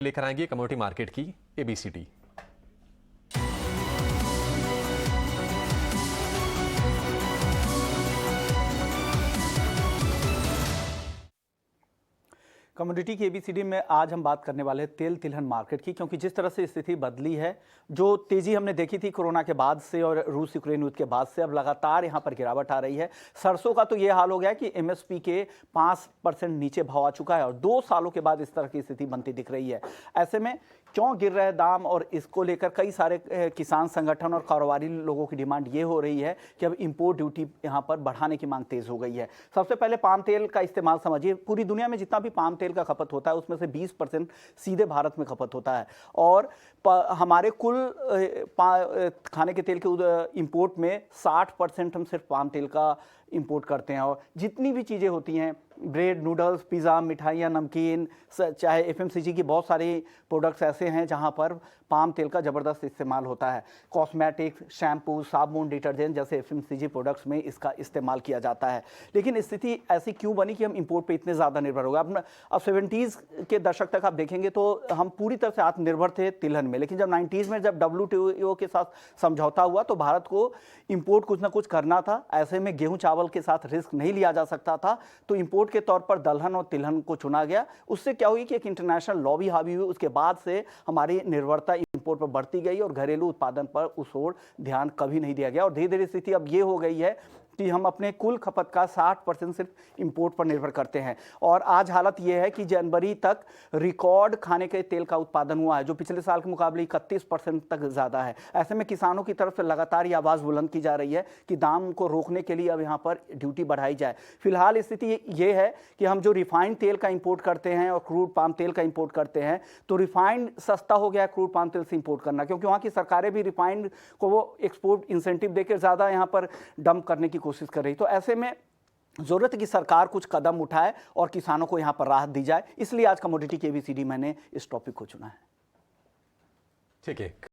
लेकर आएंगे commodity market की एबीसीडी। कमोडिटी की एबीसीडी में आज हम बात करने वाले हैं तेल तिलहन मार्केट की, क्योंकि जिस तरह से स्थिति बदली है, जो तेजी हमने देखी थी कोरोना के बाद से और रूस यूक्रेन युद्ध के बाद से, अब लगातार यहां पर गिरावट आ रही है। सरसों का तो ये हाल हो गया कि एमएसपी के 5% नीचे भाव आ चुका है और 2 सालों के बाद इस तरह की स्थिति बनती दिख रही है। ऐसे में क्यों गिर रहे दाम, और इसको लेकर कई सारे किसान संगठन और कारोबारी लोगों की डिमांड ये हो रही है कि अब इंपोर्ट ड्यूटी यहाँ पर बढ़ाने की मांग तेज हो गई है। सबसे पहले पाम तेल का इस्तेमाल समझिए। पूरी दुनिया में जितना भी पाम तेल का खपत होता है उसमें से 20% सीधे भारत में खपत होता है, और हमारे कुल खाने के तेल के इंपोर्ट में 60% हम सिर्फ पाम तेल का इंपोर्ट करते हैं। और जितनी भी चीज़ें होती हैं, ब्रेड, नूडल्स, पिज़्ज़ा, मिठाइयाँ, नमकीन, चाहे एफएमसीजी की बहुत सारी प्रोडक्ट्स ऐसे हैं जहां पर पाम तेल का ज़बरदस्त इस्तेमाल होता है। कॉस्मेटिक्स, शैम्पू, साबुन, डिटर्जेंट जैसे एफएमसीजी प्रोडक्ट्स में इसका इस्तेमाल किया जाता है। लेकिन स्थिति ऐसी क्यों बनी कि हम इंपोर्ट पे इतने ज़्यादा निर्भर हो गए? अब 70s के दशक तक आप देखेंगे तो हम पूरी तरह से आत्मनिर्भर थे तिलहन में, लेकिन जब 90s में जब WTO के साथ समझौता हुआ तो भारत को इंपोर्ट कुछ ना कुछ करना था। ऐसे में गेहूँ चावल के साथ रिस्क नहीं लिया जा सकता था, तो इंपोर्ट के तौर पर दलहन और तिलहन को चुना गया। उससे क्या हुई कि एक इंटरनेशनल लॉबी हावी हुई। उसके बाद से हमारी निर्भरता इंपोर्ट पर बढ़ती गई और घरेलू उत्पादन पर उस ओर ध्यान कभी नहीं दिया गया। और धीरे धीरे स्थिति अब ये हो गई है कि हम अपने कुल खपत का 60% सिर्फ इंपोर्ट पर निर्भर करते हैं। और आज हालत यह है कि जनवरी तक रिकॉर्ड खाने के तेल का उत्पादन हुआ है, जो पिछले साल के मुकाबले 31% तक ज़्यादा है। ऐसे में किसानों की तरफ से लगातार ये आवाज़ बुलंद की जा रही है कि दाम को रोकने के लिए अब यहाँ पर ड्यूटी बढ़ाई जाए। फिलहाल स्थिति ये है कि हम जो रिफाइंड तेल का इंपोर्ट करते हैं और क्रूड पाम तेल का इंपोर्ट करते हैं, तो रिफाइंड सस्ता हो गया है क्रूड पाम तेल से इंपोर्ट करना, क्योंकि वहाँ की सरकारें भी रिफाइंड को वो एक्सपोर्ट इंसेंटिव देकर ज़्यादा यहाँ पर डंप करने की कोशिश कर रही। तो ऐसे में जरूरत है कि सरकार कुछ कदम उठाए और किसानों को यहां पर राहत दी जाए। इसलिए आज कमोडिटी के एबीसीडी मैंने इस टॉपिक को चुना है। ठीक है।